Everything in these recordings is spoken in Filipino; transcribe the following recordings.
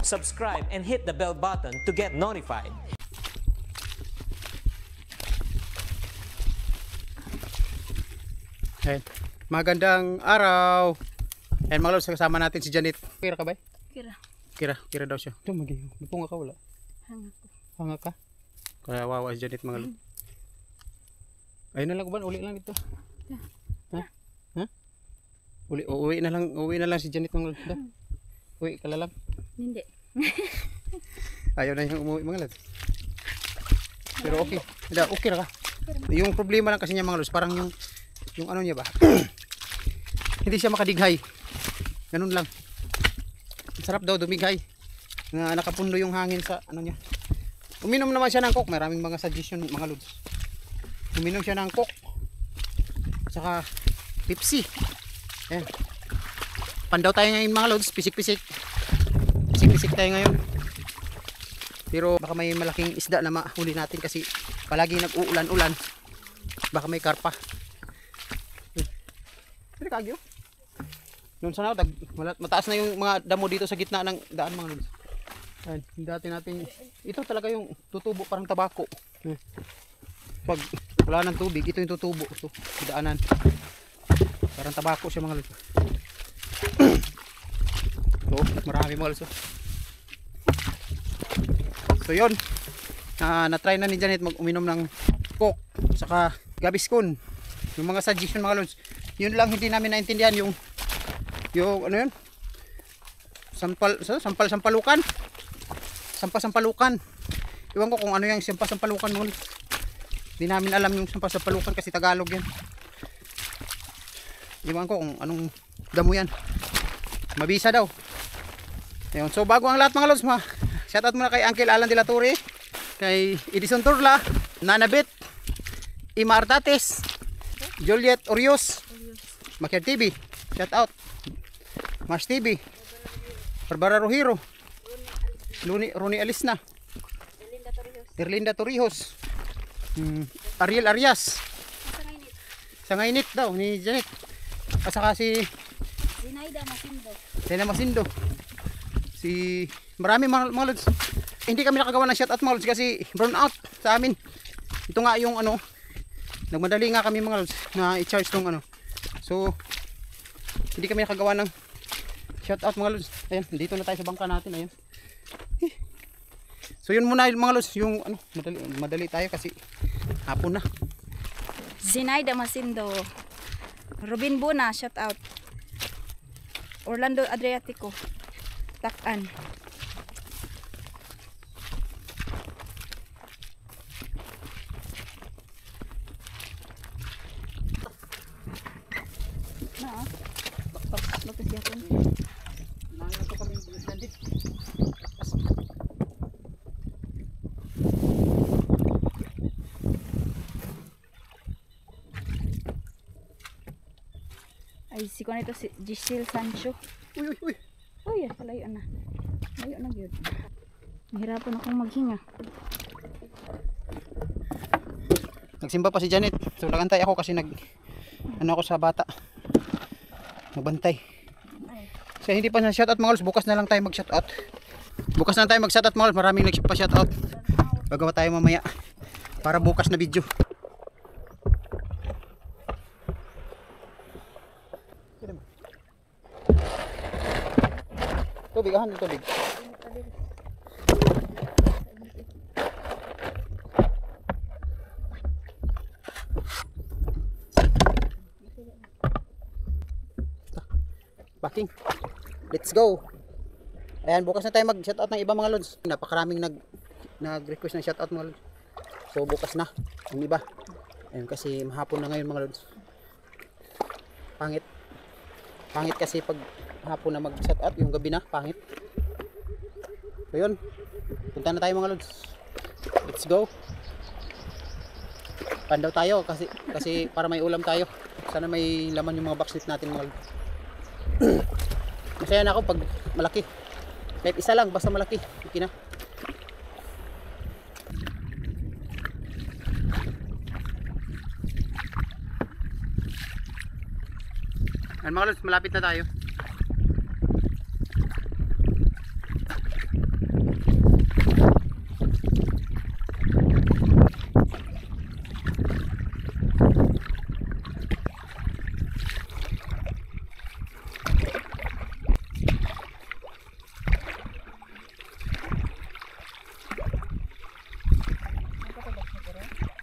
subscribe, and hit the bell button to get notified. Ayan. Magandang araw. Ayan mga lods, kasama natin si Janet. Kira ka ba? Kira daw siya. Ito magiging. Lupunga ka wala? Hanga ka? Kaya wawa si Janet mga lods. Ayun na lang ba? Uli lang ito. Ha? Uwi na lang si Janet mga lods. Uwi ka lang. Hindi. Ayaw na yung umuwi mga lods. Pero okay. Okay na ka. Yung problema lang kasi niya mga lods, parang yung ano niya ba? Hindi siya makadighay. Ganun lang. Sarap daw dumighay. Nakapundo yung hangin sa ano niya. Uminom naman siya ng coke. Maraming mga suggestion mga lods. Uminom siya ng coke. Saka Pepsi. Ayan. Pandaw tayo ngayon mga lods. Pisik-pisik. Pisik-pisik tayo ngayon. Pero baka may malaking isda na mahuli natin kasi palagi nag-uulan-ulan. Baka may karpa. Pero kagyo. Noon sana mataas na yung mga damo dito sa gitna ng daan mga lods. Ayan, dati natin ito talaga yung tutubo parang tabako. Pag wala ng tubig, ito yung tutubo. Ito, daanan. Parang tabako siya mga lods. So, marami mga lods. So yun. Na-try na ni Janet mag-uminom ng coke saka Gaviscon. Yung mga suggestion mga lods. Yun lang hindi namin naintindihan yung ano yun? Sampalukan. Sampalukan. Iwan ko kung ano yung sampalukan mo. Hindi namin alam yung sampalukan kasi Tagalog yan. Iwan ko kung anong damo yan. Mabisa daw. Ayun. So bago ang lahat mga lods, shoutout muna kay Uncle Alan de la Torre, kay Edison Turla, Nanabit, Ima Artates, Juliet Orios, Makiar TV, shoutout, Mars TV, Barbara Rohiro, Roni Alisna, Erlinda Torrijos, Ariel Arias, Sangainit daw ni Janet, at saka si Zinaida Masindo, si marami mga lods. Hindi kami nakagawa ng shoutout mga lods kasi brown out sa amin. Ito nga yung ano, nagmadali nga kami mga lods na i-charge tong ano. So hindi kami nakagawa ng shoutout mga lods. Ayan, dito na tayo sa bangka natin. Ayan. So yun muna mga lods, yung ano, madali tayo kasi hapon na. Zinaida Masindo, Robin Buna, shoutout. Orlando Adriatico, Takan. Ay, si ko nito si Giselle Sancho. Uy. Uy, palayo na. Layo na gyud. Mahirapan akong maghinga. Nagsimba pa si Janet. So nagantay ako kasi ano ako sa bata. Nagbantay. So hindi pa na shoutout mga lods, bukas na lang tayo mag-shoutout. Bukas na tayo mag-shoutout mga lods, maraming nagpa-shoutout. Gagawa tayo mamaya para bukas na video. Tubig, tubig. Backing. Let's go. Ayan, bukas na tayo mag-shoutout ng iba mga lods. Napakaraming nag-request ng shoutout mga lods. So bukas na ang iba. Ayan, kasi mahapon na ngayon mga lods. Pangit kasi pag hapon na mag-shoutout, yung gabi na pangit. So yun, punta na tayo mga lods. Let's go. Pandaw tayo kasi para may ulam tayo. Sana may laman yung mga backslip natin mga lods. Masaya na ako pag malaki. Kahit isa lang, basta malaki. Okay na. Mga lods, malapit na tayo.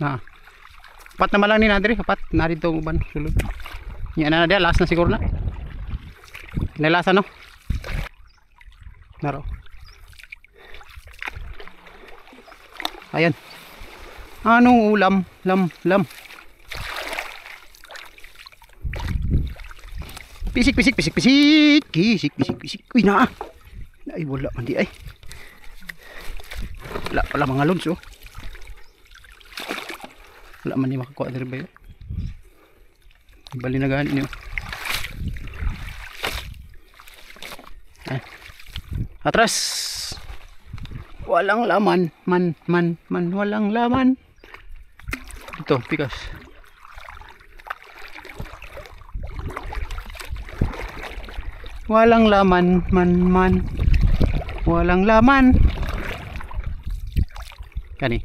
Na. Apat naman lang ni Nadri, apat na dito uban sulod. Yan na dia, last na siguro na. Nilasa no. Naro. Ayan. Anong ulam? Lam. Pisik. Uy na. Ay wala man di ay. Wala pala mga lods oh. Wala man ni makakuha diri ba yun. Bali na gani niyo. Atras. Walang laman. Man. Walang laman. Ito, pikas. Walang laman. Man. Walang laman. Kani.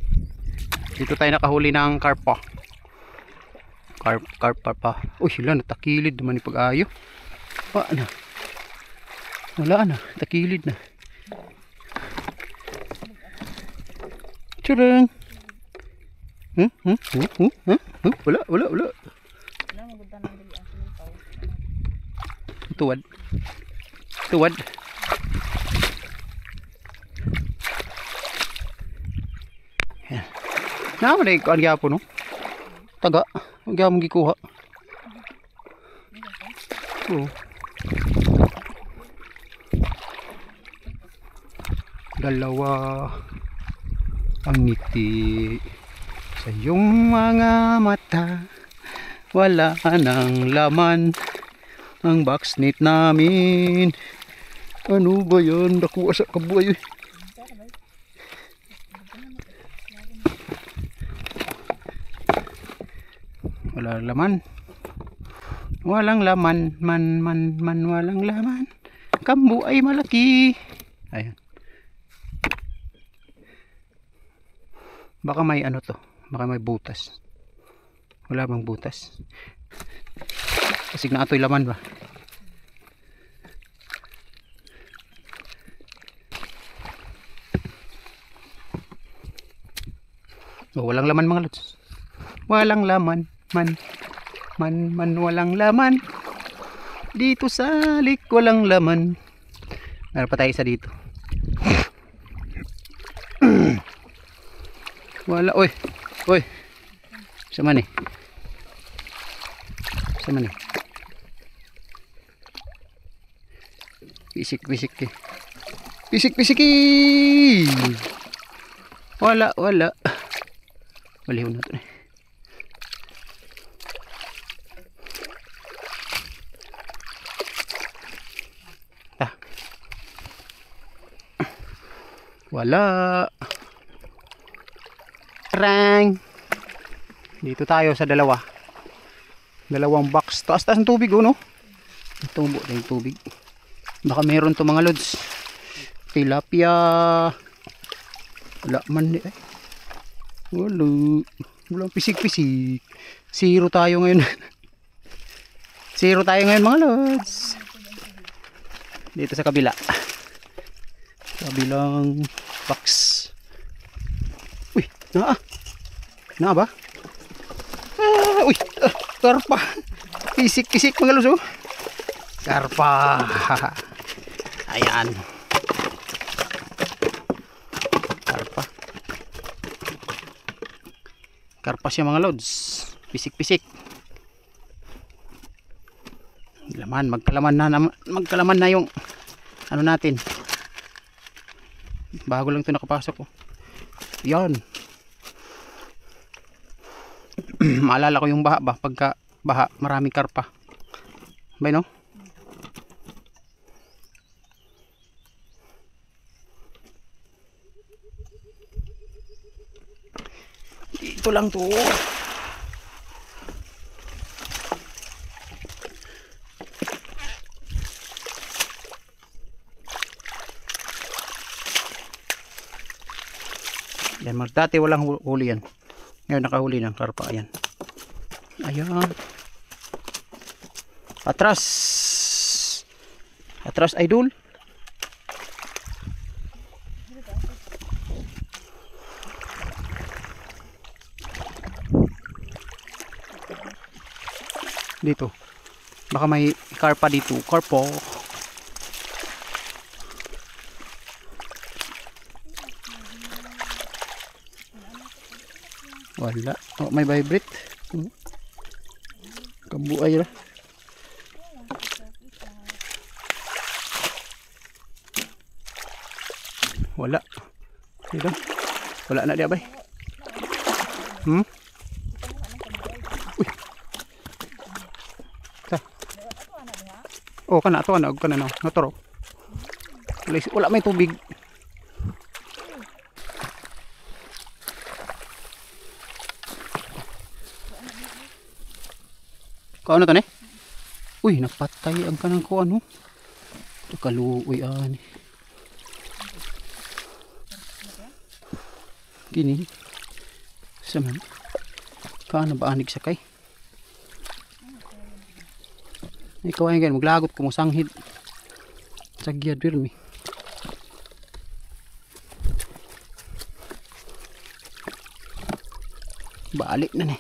Dito tayo nakahuli ng karpa. Karpa. Uy, sila natakilid naman yung pag-ayo. Wala na. Takilid na. Tadang. Wala. Tuwad. Nama na ikuan gyapon no. Taga, gyapon gikuha. Oh. Dalawa ang ngiti sa iyong mga mata, wala nang laman ang boxnet namin. Ano ba yan? Nakuha sa kabuhay. Wala laman. Walang laman. Man. Walang laman. Kambu ay malaki. Ayan. Baka may ano to. Baka may butas. Wala bang butas? Kasi na ato'y laman ba? Oh, walang laman mga lods. Walang laman. Man, walang laman. Dito sa lik, walang laman. Meron pa tayo isa dito. Wala, oy. Sama ni. Pisik. Wala. Baliw na to. Wala. Rang. Dito tayo sa dalawang box. Taas ng tubig no. Tumbo na yung tubig. Baka meron to mga lods. Tilapia. Wala man eh. Walang pisik. Zero tayo ngayon. Mga lods. Dito sa kabila. Kabilang box. Uy, na ba? Karpa. Pisik mga lods oh. Karpa. Ayan. Karpa siya mga lods. Pisik. Laman, magkalaman na yung ano natin. Bago lang ito nakapasok oh. Yan. Maalala ko yung baha ba? Pagka baha, maraming karpa. Bay no? Dito lang to. Yan, dati walang huli yan. Ngayon nakahuli ng karpa. Ayan. Atras idol. Dito. Baka may karpa dito. Karpo. Wala. Oh, may vibrate. Kabuay ra. Wala. Dito. Wala na dia bay. Hmm? Uy. Sa. Oh, kana to na kana no. Natoro. Wala may tubig. Kau ano to ne? Uy, napatay ang kanang ko ano. Kaluoy ani. Gini. Saman. Kaano ba anig sakay? Ikaw ay gan maglagot ko mo sanghid. Sagyad pirmi. Balik na ne.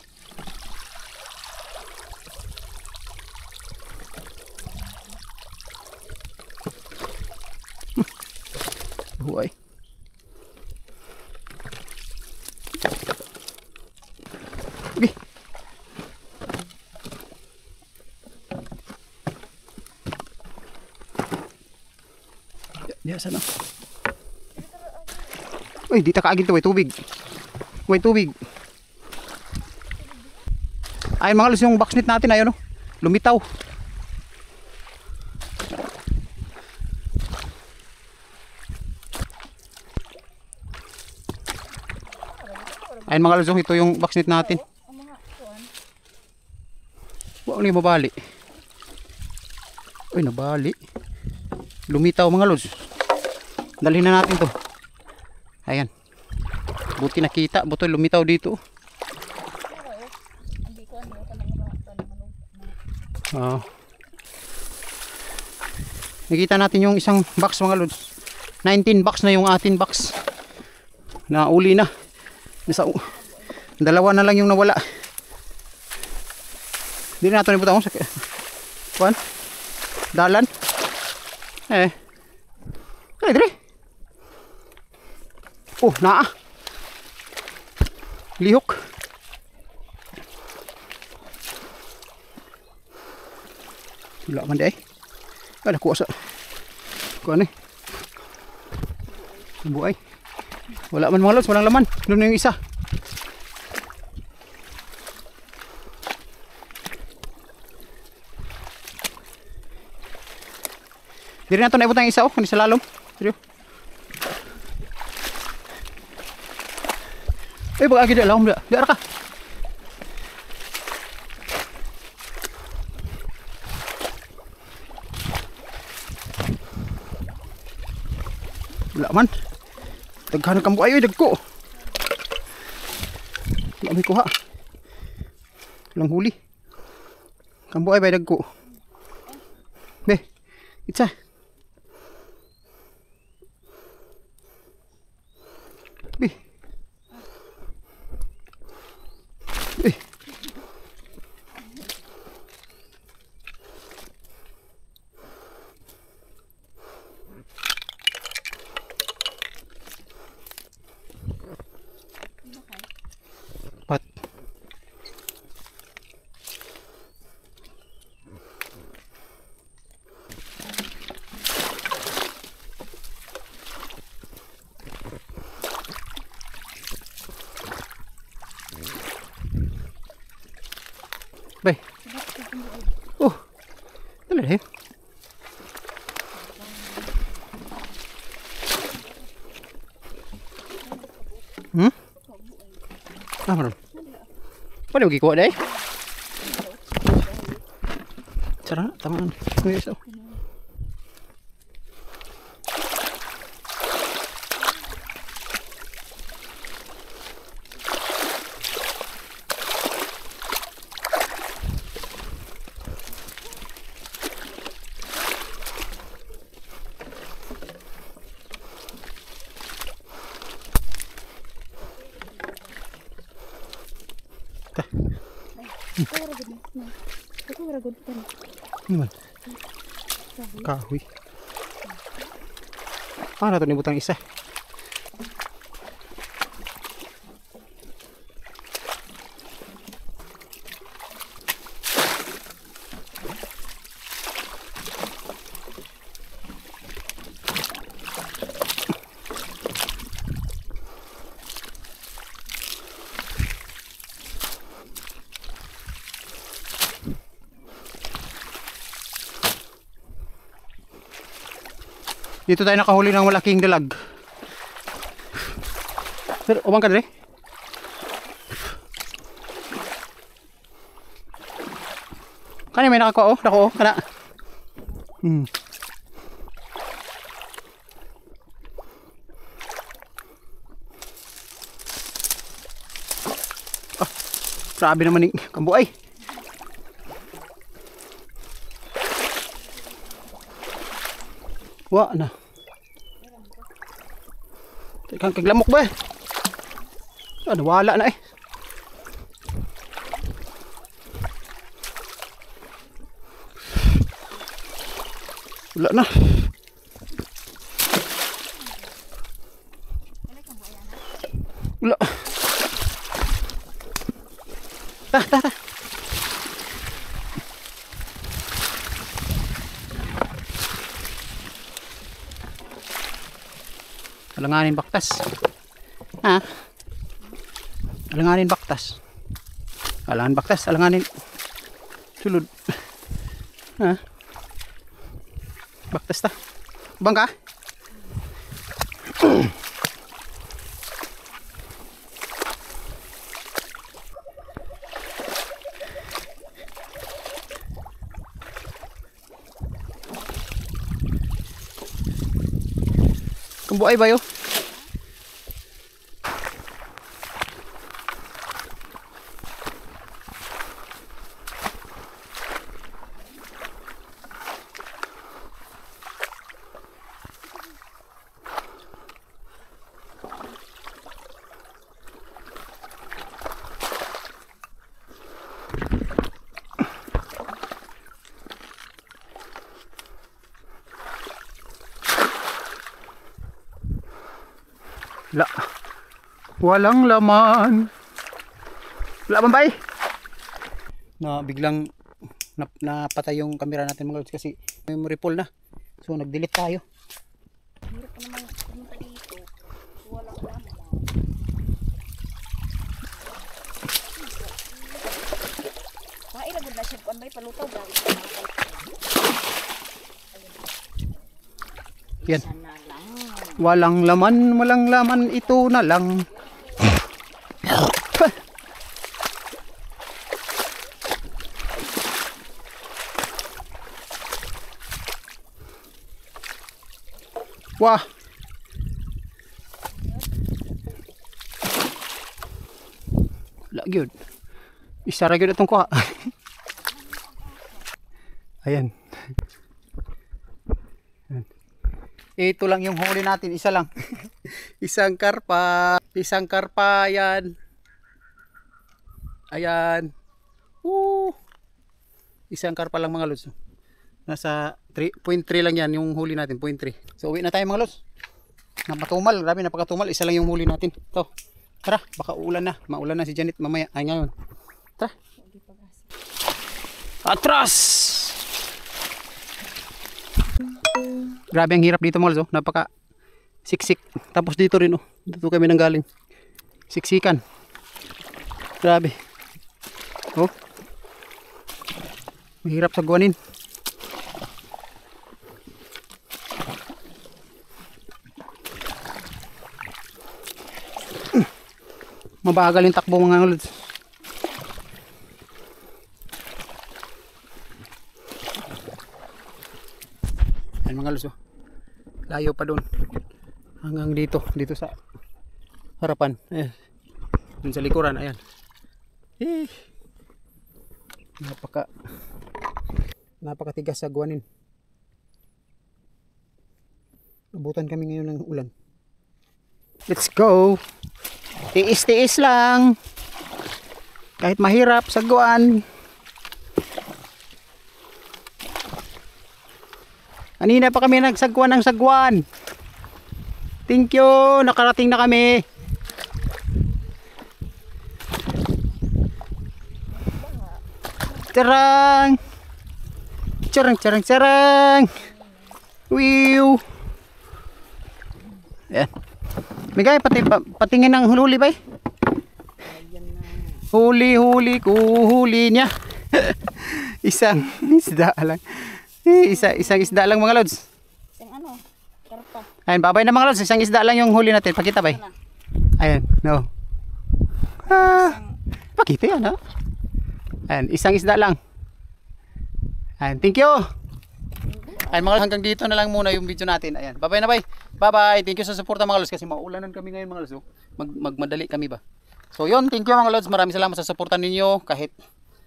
Buhay. Okay. Diya sana. Uy, di ta kaagin to, way tubig. Way tubig. Ayun mga lus yung boxnet natin, ayun no. Lumitaw. Ayun mga lus, ito yung boxnet natin. Wala na yung mabali. Uy, nabali. Lumitaw mga lus. Dalhin na natin to. Ayan. Buti nakita. Buti lumitaw dito. Oh. Nakita natin yung isang box mga lods. 19 box na yung atin box. Na uli na. Dalawa na lang yung nawala. Hindi na natin ibutang sa kuan. Dalan. Ay, dire. Oh, naa. Lihok. Wala man di ay. Wala kuha sa kuha ni. Buhay. Wala man mga lods, walang laman. Doon na yung isa. Diri na ito naibutang yung isa oh, kani sa lalom. Diri. Eh, baka agad alam dia. Di ara ka. Wala man. Daghan kampo ayo dagko. Wala may kuha. Walang huli. Kampo ay bay dagko. Be. Itsa. Be. Be. Pat. Bay. Oh. Dali deh. Hmm? Ah, meron. Pwede mo kikuha dahil? Sarang, tamaan. Ngayon isa. Ito wala good pa. Ano man? Kahoy. Ah, nato ni butang isa. Dito tayo nakahuli ng malaking dalag. Sir, umang ka dali. Kani may nakakuha oh, dako oh, kana. Ah, grabe naman ni kambuay. Wa na. Kang kaglamok ba? Ano wala na eh. Wala na. Wala. Ta. Alanganin baktas. Ha? Alanganin baktas. Alangan baktas, alanganin sulod. Ha? Baktas ta. Bangka? Kumbuay ba yun? La. Walang laman. Wala man bay? Na biglang napatay yung camera natin mga lods kasi memory full na. So nag-delete tayo. Hirap pa naman pumunta dito. Walang laman. Mailagod na siya kung may palutaw gawin. Yan. Walang laman ito na lang. Wah. Lagyod. Isa ra gyud atong kuha. Ayan. Ito lang yung huli natin, isa lang. Isang karpa yan. Ayan. Isang karpa lang mga lods. Nasa 3.3 lang yan yung huli natin, 0.3. So uwi na tayo mga lods. Napatumal, grabe napakatumal. Isa lang yung huli natin. Ito. Tara, baka ulan na. Maulan na si Janet mamaya. Ay ngayon. Tara. Atras! Grabe ang hirap dito mga lods, oh. Napaka siksik. Tapos dito rin, oh. Dito kami nanggaling. Siksikan. Grabe. Oh. Mahirap sagwanin. Mabagal yung takbo mga lods. Ayan mga lods, oh. Layo pa doon hanggang dito sa harapan. Ayan. Dun sa likuran, ayan. Napakatigas sa guwanin. Abutan kami ngayon ng ulan. Let's go. Tiis-tiis lang. Kahit mahirap sa guwan. Kanina pa kami nagsagwan ng sagwan. Thank you. Nakarating na kami. Charang. Charang, charang, charang. Wiw. Yan. Migay, patingin ng huli ba? Huli ko, huli niya. Isang isda lang. Isang isda lang mga lods. Isang ano, karpa. Ayun, babay na mga lods. Isang isda lang yung huli natin. Pakita ba? Ayun, no. Pakita yan, ha? Ayun, isang isda lang. Ayun, thank you. Ayun mga lods, hanggang dito na lang muna yung video natin. Ayan, babay na bay. Bye-bye. Thank you sa suporta mga lods kasi maulanan kami ngayon mga lods. Oh. Magmadali kami ba? So yun, thank you mga lods. Maraming salamat sa suporta ninyo kahit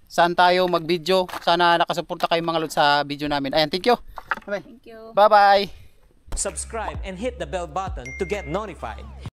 saan tayo mag-video. Sana nakasuporta kayo mga lods sa video namin. Ayan, thank you. Bye-bye. Thank you. Bye-bye. Subscribe and hit the bell button to get notified.